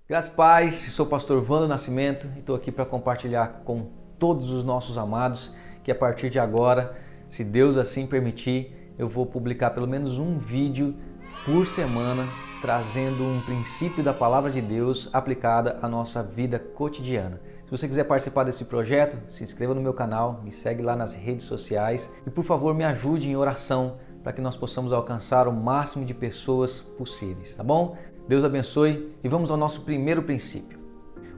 Graças a paz, sou o pastor Vando Nascimento e estou aqui para compartilhar com todos os nossos amados que a partir de agora, se Deus assim permitir, eu vou publicar pelo menos um vídeo por semana trazendo um princípio da Palavra de Deus aplicada à nossa vida cotidiana. Se você quiser participar desse projeto, se inscreva no meu canal, me segue lá nas redes sociais e por favor me ajude em oração para que nós possamos alcançar o máximo de pessoas possíveis, tá bom? Deus abençoe e vamos ao nosso primeiro princípio.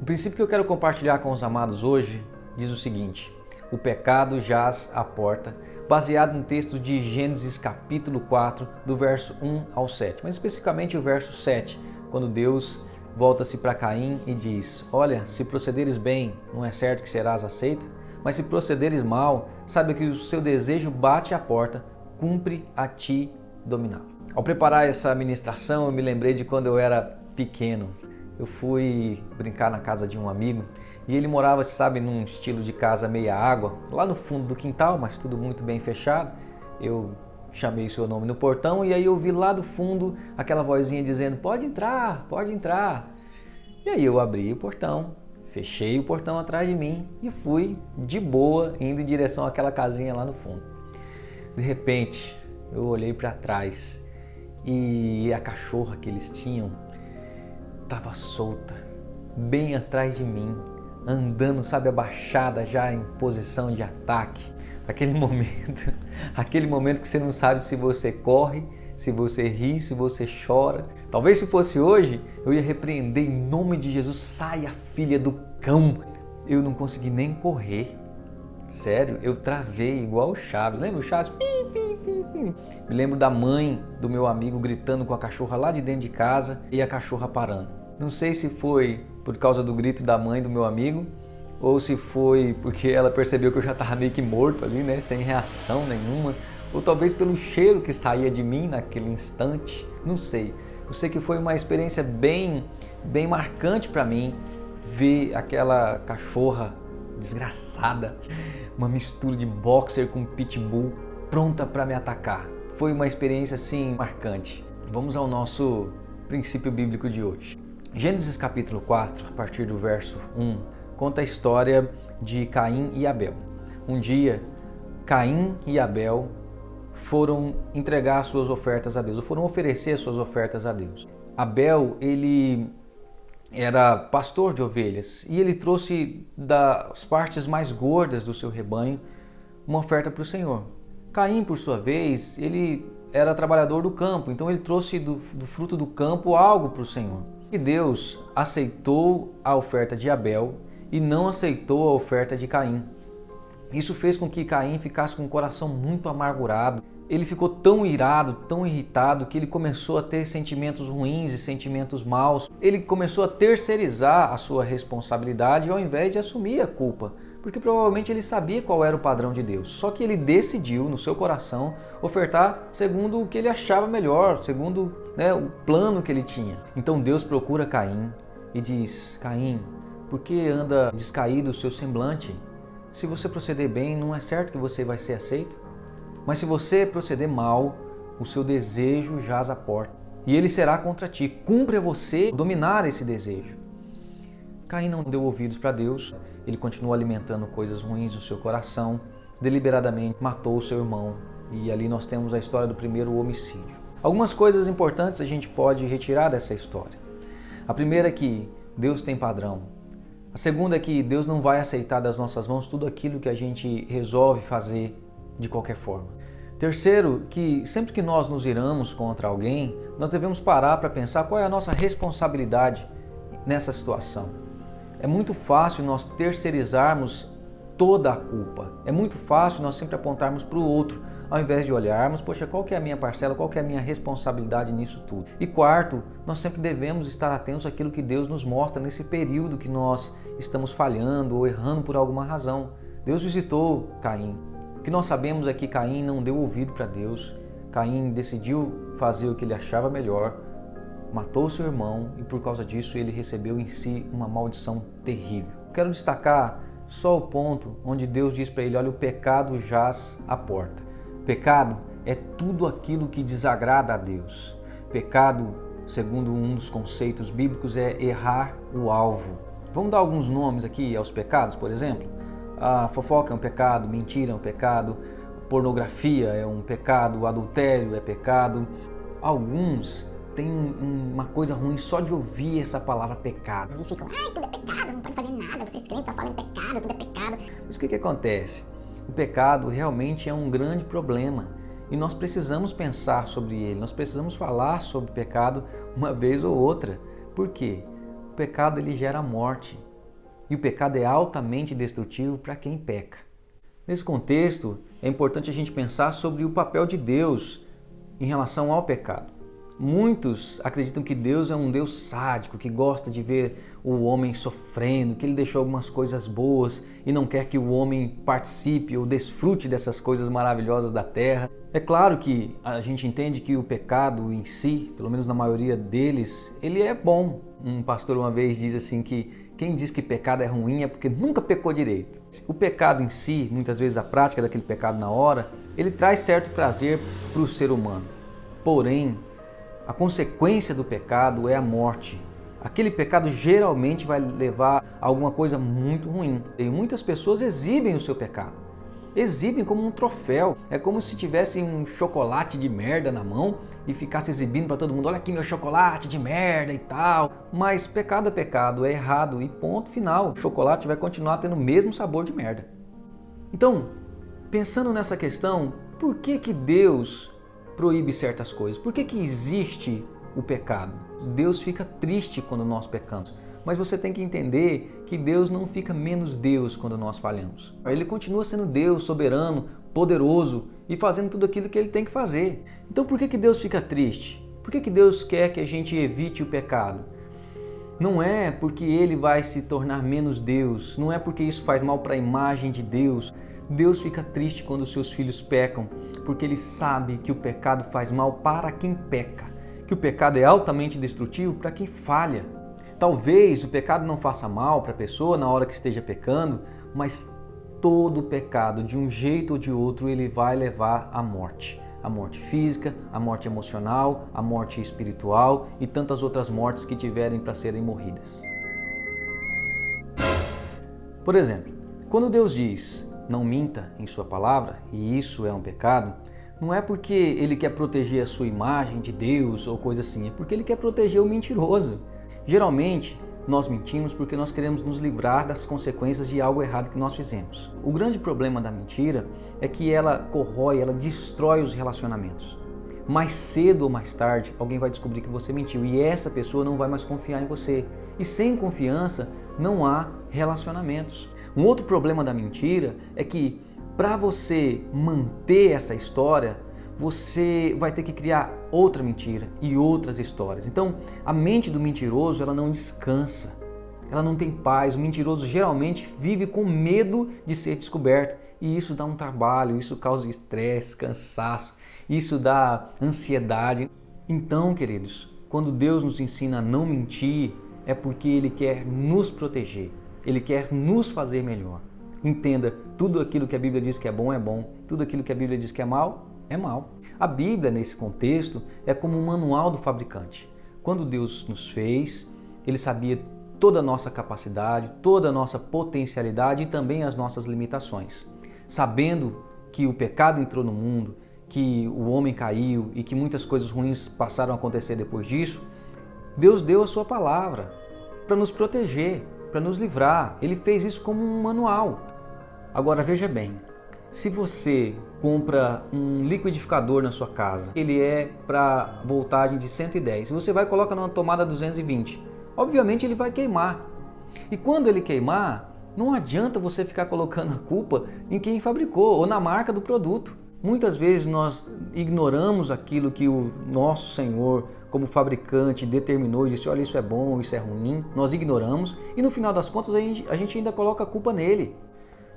O princípio que eu quero compartilhar com os amados hoje diz o seguinte: o pecado jaz à porta, baseado no texto de Gênesis capítulo 4, do verso 1 ao 7, mas especificamente o verso 7, quando Deus volta-se para Caim e diz: olha, se procederes bem, não é certo que serás aceito, mas se procederes mal, saiba que o seu desejo bate à porta, cumpre a ti dominá-lo. Ao preparar essa ministração, eu me lembrei de quando eu era pequeno. Eu fui brincar na casa de um amigo e ele morava, sabe, num estilo de casa meia água, lá no fundo do quintal, mas tudo muito bem fechado. Eu chamei seu nome no portão e aí eu vi lá do fundo aquela vozinha dizendo: pode entrar, pode entrar. E aí eu abri o portão, fechei o portão atrás de mim e fui de boa indo em direção àquela casinha lá no fundo. De repente, eu olhei para trás e a cachorra que eles tinham estava solta, bem atrás de mim, andando, sabe, abaixada já em posição de ataque. Aquele momento que você não sabe se você corre, se você ri, se você chora. Talvez se fosse hoje, eu ia repreender em nome de Jesus: saia, filha do cão. Eu não consegui nem correr. Sério, eu travei igual o Chaves. Lembra o Chaves? Me lembro da mãe do meu amigo gritando com a cachorra lá de dentro de casa e a cachorra parando. Não sei se foi por causa do grito da mãe do meu amigo ou se foi porque ela percebeu que eu já estava meio que morto ali, né? Sem reação nenhuma. Ou talvez pelo cheiro que saía de mim naquele instante. Não sei. Eu sei que foi uma experiência bem marcante para mim ver aquela cachorra desgraçada, uma mistura de boxer com pitbull, pronta para me atacar. Foi uma experiência assim marcante. Vamos ao nosso princípio bíblico de hoje. Gênesis capítulo 4, a partir do verso 1, conta a história de Caim e Abel. Um dia, Caim e Abel foram entregar suas ofertas a Deus, ou foram oferecer suas ofertas a Deus. Abel, ele era pastor de ovelhas e ele trouxe das partes mais gordas do seu rebanho uma oferta para o Senhor. Caim, por sua vez, ele era trabalhador do campo, então ele trouxe do fruto do campo algo para o Senhor. E Deus aceitou a oferta de Abel e não aceitou a oferta de Caim. Isso fez com que Caim ficasse com o coração muito amargurado. Ele ficou tão irado, tão irritado, que ele começou a ter sentimentos ruins e sentimentos maus. Ele começou a terceirizar a sua responsabilidade ao invés de assumir a culpa, porque provavelmente ele sabia qual era o padrão de Deus. Só que ele decidiu, no seu coração, ofertar segundo o que ele achava melhor, segundo o plano que ele tinha. Então Deus procura Caim e diz: Caim, por que anda descaído o seu semblante? Se você proceder bem, não é certo que você vai ser aceito? Mas se você proceder mal, o seu desejo jaz à porta, e ele será contra ti. Cumpre a você dominar esse desejo. Caim não deu ouvidos para Deus, ele continuou alimentando coisas ruins no seu coração, deliberadamente matou o seu irmão, e ali nós temos a história do primeiro homicídio. Algumas coisas importantes a gente pode retirar dessa história. A primeira é que Deus tem padrão. A segunda é que Deus não vai aceitar das nossas mãos tudo aquilo que a gente resolve fazer de qualquer forma. Terceiro, que sempre que nós nos iramos contra alguém, nós devemos parar para pensar qual é a nossa responsabilidade nessa situação. É muito fácil nós terceirizarmos toda a culpa. É muito fácil nós sempre apontarmos para o outro, ao invés de olharmos: poxa, qual que é a minha parcela, qual que é a minha responsabilidade nisso tudo? E quarto, nós sempre devemos estar atentos àquilo que Deus nos mostra nesse período que nós estamos falhando ou errando por alguma razão. Deus visitou Caim. O que nós sabemos é que Caim não deu ouvido para Deus. Caim decidiu fazer o que ele achava melhor, matou seu irmão e por causa disso ele recebeu em si uma maldição terrível. Quero destacar só o ponto onde Deus diz para ele: olha, o pecado jaz à porta. Pecado é tudo aquilo que desagrada a Deus. Pecado segundo um dos conceitos bíblicos, é errar o alvo. Vamos dar alguns nomes aqui aos pecados, por exemplo? A fofoca é um pecado, mentira é um pecado, pornografia é um pecado, o adultério é pecado. Alguns têm uma coisa ruim só de ouvir essa palavra pecado. E ficam, ai, tudo é pecado, não pode fazer nada, vocês crentes só falam em pecado, tudo é pecado. Mas o que acontece? O pecado realmente é um grande problema e nós precisamos pensar sobre ele, nós precisamos falar sobre o pecado uma vez ou outra. Por quê? O pecado ele gera morte e o pecado é altamente destrutivo para quem peca. Nesse contexto, é importante a gente pensar sobre o papel de Deus em relação ao pecado. Muitos acreditam que Deus é um Deus sádico, que gosta de ver o homem sofrendo, que ele deixou algumas coisas boas e não quer que o homem participe ou desfrute dessas coisas maravilhosas da terra. É claro que a gente entende que o pecado em si, pelo menos na maioria deles, ele é bom. Um pastor uma vez diz assim que quem diz que pecado é ruim é porque nunca pecou direito. O pecado em si, muitas vezes a prática daquele pecado na hora, ele traz certo prazer para o ser humano. Porém, a consequência do pecado é a morte. Aquele pecado geralmente vai levar a alguma coisa muito ruim. E muitas pessoas exibem o seu pecado. Exibem como um troféu. É como se tivesse um chocolate de merda na mão e ficasse exibindo para todo mundo. Olha aqui meu chocolate de merda e tal. Mas pecado é pecado, é errado e ponto final. O chocolate vai continuar tendo o mesmo sabor de merda. Então, pensando nessa questão, por que Deus proíbe certas coisas? Por que existe o pecado? Deus fica triste quando nós pecamos, mas você tem que entender que Deus não fica menos Deus quando nós falhamos. Ele continua sendo Deus, soberano, poderoso e fazendo tudo aquilo que Ele tem que fazer. Então por que Deus fica triste? Por que Deus quer que a gente evite o pecado? Não é porque Ele vai se tornar menos Deus, não é porque isso faz mal para a imagem de Deus. Deus fica triste quando os seus filhos pecam, porque Ele sabe que o pecado faz mal para quem peca, que o pecado é altamente destrutivo para quem falha. Talvez o pecado não faça mal para a pessoa na hora que esteja pecando, mas todo pecado, de um jeito ou de outro, ele vai levar à morte. A morte física, a morte emocional, a morte espiritual e tantas outras mortes que tiverem para serem morridas. Por exemplo, quando Deus diz não minta em sua palavra, e isso é um pecado, não é porque Ele quer proteger a sua imagem de Deus ou coisa assim, é porque Ele quer proteger o mentiroso. Geralmente, nós mentimos porque nós queremos nos livrar das consequências de algo errado que nós fizemos. O grande problema da mentira é que ela corrói, ela destrói os relacionamentos. Mais cedo ou mais tarde, alguém vai descobrir que você mentiu e essa pessoa não vai mais confiar em você. E sem confiança, não há relacionamentos. Um outro problema da mentira é que para você manter essa história, você vai ter que criar outra mentira e outras histórias. Então, a mente do mentiroso, ela não descansa, ela não tem paz. O mentiroso geralmente vive com medo de ser descoberto e isso dá um trabalho, isso causa estresse, cansaço, isso dá ansiedade. Então, queridos, quando Deus nos ensina a não mentir, é porque Ele quer nos proteger. Ele quer nos fazer melhor. Entenda, tudo aquilo que a Bíblia diz que é bom, tudo aquilo que a Bíblia diz que é mal. A Bíblia, nesse contexto, é como um manual do fabricante. Quando Deus nos fez, Ele sabia toda a nossa capacidade, toda a nossa potencialidade e também as nossas limitações. Sabendo que o pecado entrou no mundo, que o homem caiu e que muitas coisas ruins passaram a acontecer depois disso, Deus deu a sua palavra para nos proteger, para nos livrar. Ele fez isso como um manual. Agora veja bem, se você compra um liquidificador na sua casa, ele é para voltagem de 110, se você vai e coloca numa tomada 220, obviamente ele vai queimar. E quando ele queimar, não adianta você ficar colocando a culpa em quem fabricou ou na marca do produto. Muitas vezes nós ignoramos aquilo que o nosso Senhor, como fabricante, determinou e disse, olha, isso é bom, isso é ruim. Nós ignoramos e no final das contas a gente ainda coloca a culpa nele.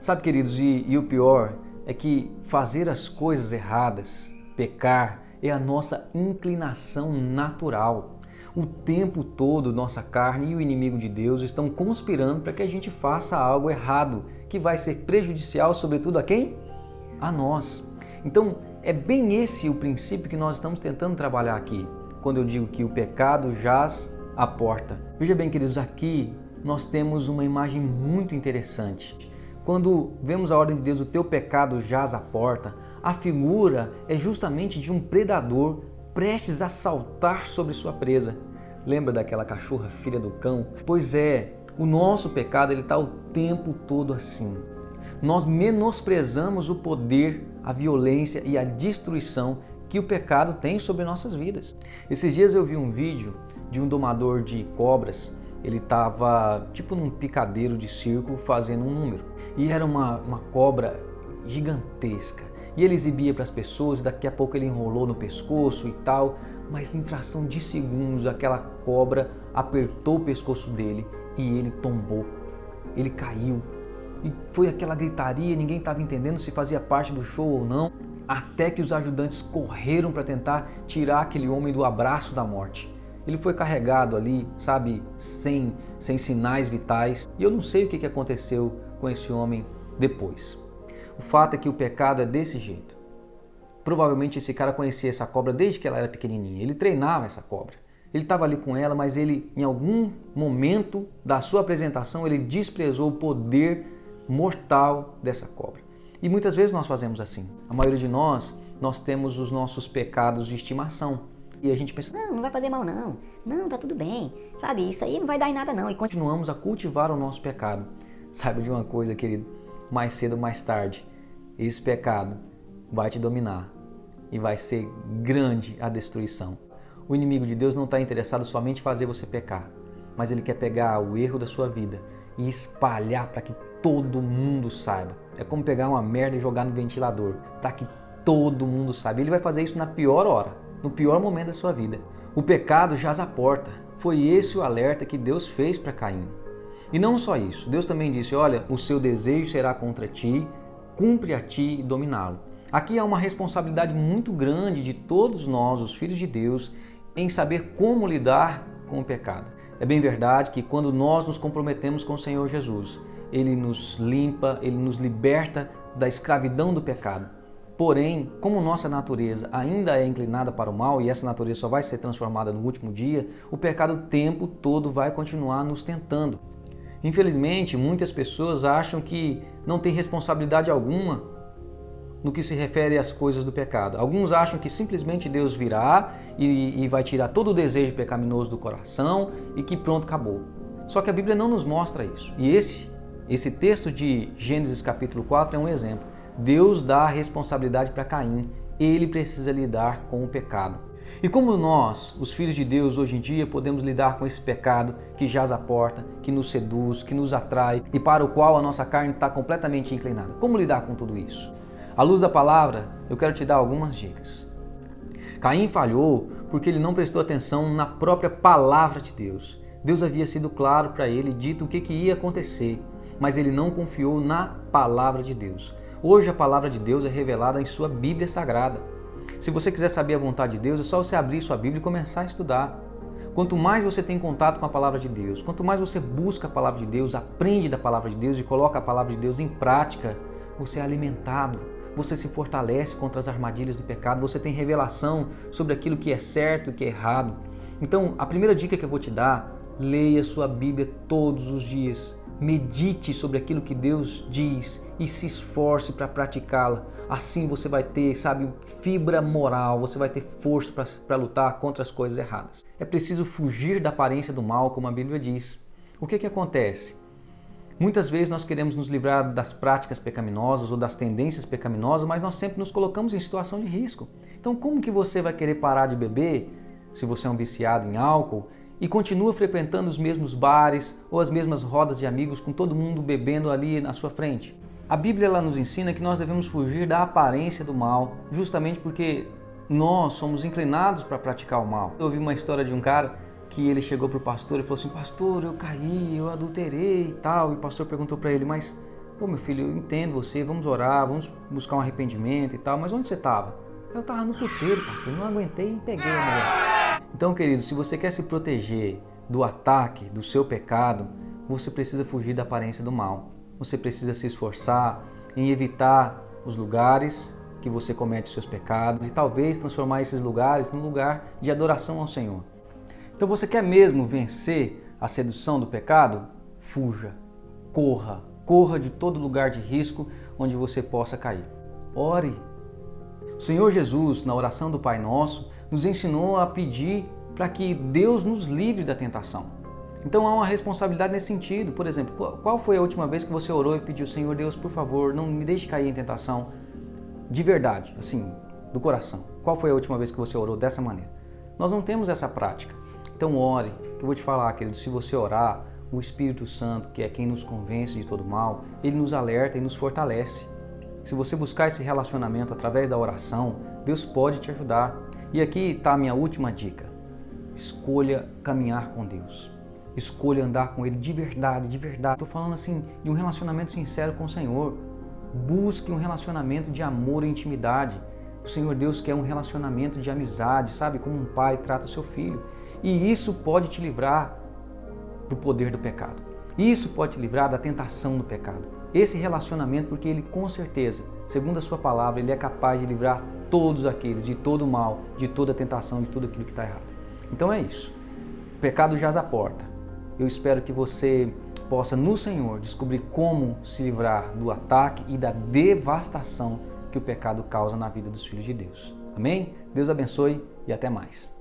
Sabe, queridos, e o pior é que fazer as coisas erradas, pecar, é a nossa inclinação natural. O tempo todo nossa carne e o inimigo de Deus estão conspirando para que a gente faça algo errado, que vai ser prejudicial, sobretudo a quem? A nós. Então, é bem esse o princípio que nós estamos tentando trabalhar aqui. quando eu digo que o pecado jaz à porta. Veja bem, queridos, aqui nós temos uma imagem muito interessante. Quando vemos a ordem de Deus, o teu pecado jaz à porta, a figura é justamente de um predador prestes a saltar sobre sua presa. Lembra daquela cachorra filha do cão? Pois é, o nosso pecado está o tempo todo assim. Nós menosprezamos o poder, a violência e a destruição que o pecado tem sobre nossas vidas. Esses dias eu vi um vídeo de um domador de cobras. Ele estava tipo num picadeiro de circo fazendo um número. E era uma cobra gigantesca. E ele exibia para as pessoas, daqui a pouco ele enrolou no pescoço e tal. Mas em fração de segundos aquela cobra apertou o pescoço dele e ele tombou. Ele caiu. E foi aquela gritaria, ninguém estava entendendo se fazia parte do show ou não, até que os ajudantes correram para tentar tirar aquele homem do abraço da morte. Ele foi carregado ali, sabe, sem sinais vitais, e eu não sei o que aconteceu com esse homem depois. O fato é que o pecado é desse jeito. Provavelmente esse cara conhecia essa cobra desde que ela era pequenininha, ele treinava essa cobra. Ele estava ali com ela, mas ele, em algum momento da sua apresentação, ele desprezou o poder mortal dessa cobra. E muitas vezes nós fazemos assim. A maioria de nós temos os nossos pecados de estimação. E a gente pensa, não vai fazer mal não. Não, tá tudo bem. Sabe, isso aí não vai dar em nada não. E continuamos a cultivar o nosso pecado. Saiba de uma coisa, querido, mais cedo ou mais tarde, esse pecado vai te dominar e vai ser grande a destruição. O inimigo de Deus não está interessado somente em fazer você pecar, mas ele quer pegar o erro da sua vida e espalhar para que todo mundo saiba. É como pegar uma merda e jogar no ventilador, para que todo mundo saiba. Ele vai fazer isso na pior hora, no pior momento da sua vida. O pecado jaz à porta. Foi esse o alerta que Deus fez para Caim. E não só isso, Deus também disse, olha, o seu desejo será contra ti, cumpre a ti dominá-lo. Aqui há uma responsabilidade muito grande de todos nós, os filhos de Deus, em saber como lidar com o pecado. É bem verdade que quando nós nos comprometemos com o Senhor Jesus, Ele nos limpa, Ele nos liberta da escravidão do pecado. Porém, como nossa natureza ainda é inclinada para o mal e essa natureza só vai ser transformada no último dia, o pecado o tempo todo vai continuar nos tentando. Infelizmente, muitas pessoas acham que não tem responsabilidade alguma no que se refere às coisas do pecado. Alguns acham que simplesmente Deus virá e vai tirar todo o desejo pecaminoso do coração e que pronto, acabou. Só que a Bíblia não nos mostra isso. E esse texto de Gênesis capítulo 4 é um exemplo. Deus dá a responsabilidade para Caim. Ele precisa lidar com o pecado. E como nós, os filhos de Deus, hoje em dia, podemos lidar com esse pecado que jaz à porta, que nos seduz, que nos atrai e para o qual a nossa carne está completamente inclinada? Como lidar com tudo isso? À luz da palavra, eu quero te dar algumas dicas. Caim falhou porque ele não prestou atenção na própria palavra de Deus. Deus havia sido claro para ele, dito o que ia acontecer, mas ele não confiou na palavra de Deus. Hoje a palavra de Deus é revelada em sua Bíblia Sagrada. Se você quiser saber a vontade de Deus, é só você abrir sua Bíblia e começar a estudar. Quanto mais você tem contato com a palavra de Deus, quanto mais você busca a palavra de Deus, aprende da palavra de Deus e coloca a palavra de Deus em prática, você é alimentado, você se fortalece contra as armadilhas do pecado, você tem revelação sobre aquilo que é certo e que é errado. Então, a primeira dica que eu vou te dar, leia sua Bíblia todos os dias. Medite sobre aquilo que Deus diz e se esforce para praticá-la. Assim você vai ter, fibra moral, você vai ter força para lutar contra as coisas erradas. É preciso fugir da aparência do mal, como a Bíblia diz. O que acontece? Muitas vezes nós queremos nos livrar das práticas pecaminosas ou das tendências pecaminosas, mas nós sempre nos colocamos em situação de risco. Então, como que você vai querer parar de beber, se você é um viciado em álcool, e continua frequentando os mesmos bares ou as mesmas rodas de amigos com todo mundo bebendo ali na sua frente? A Bíblia ela nos ensina que nós devemos fugir da aparência do mal, justamente porque nós somos inclinados para praticar o mal. Eu ouvi uma história de um cara que ele chegou para o pastor e falou assim, pastor, eu caí, eu adulterei e tal. E o pastor perguntou para ele, mas, meu filho, eu entendo você, vamos orar, vamos buscar um arrependimento e tal, mas onde você estava? Eu estava no puteiro, pastor, não aguentei e peguei a mulher. Então, querido, se você quer se proteger do ataque, do seu pecado, você precisa fugir da aparência do mal. Você precisa se esforçar em evitar os lugares que você comete os seus pecados e talvez transformar esses lugares num lugar de adoração ao Senhor. Então você quer mesmo vencer a sedução do pecado? Fuja, corra de todo lugar de risco onde você possa cair. Ore. O Senhor Jesus, na oração do Pai Nosso, nos ensinou a pedir para que Deus nos livre da tentação. Então há uma responsabilidade nesse sentido. Por exemplo, qual foi a última vez que você orou e pediu, Senhor Deus, por favor, não me deixe cair em tentação? De verdade, assim, do coração. Qual foi a última vez que você orou dessa maneira? Nós não temos essa prática. Então ore, que eu vou te falar, querido, se você orar, o Espírito Santo, que é quem nos convence de todo mal, ele nos alerta e nos fortalece. Se você buscar esse relacionamento através da oração, Deus pode te ajudar. E aqui está a minha última dica. Escolha caminhar com Deus. Escolha andar com Ele de verdade, de verdade. Estou falando assim de um relacionamento sincero com o Senhor. Busque um relacionamento de amor e intimidade. O Senhor Deus quer um relacionamento de amizade, sabe? Como um pai trata o seu filho. E isso pode te livrar do poder do pecado. Isso pode te livrar da tentação do pecado. Esse relacionamento, porque Ele com certeza, segundo a sua palavra, Ele é capaz de livrar todos aqueles de todo o mal, de toda a tentação, de tudo aquilo que está errado. Então é isso. O pecado jaz à porta. Eu espero que você possa, no Senhor, descobrir como se livrar do ataque e da devastação que o pecado causa na vida dos filhos de Deus. Amém? Deus abençoe e até mais.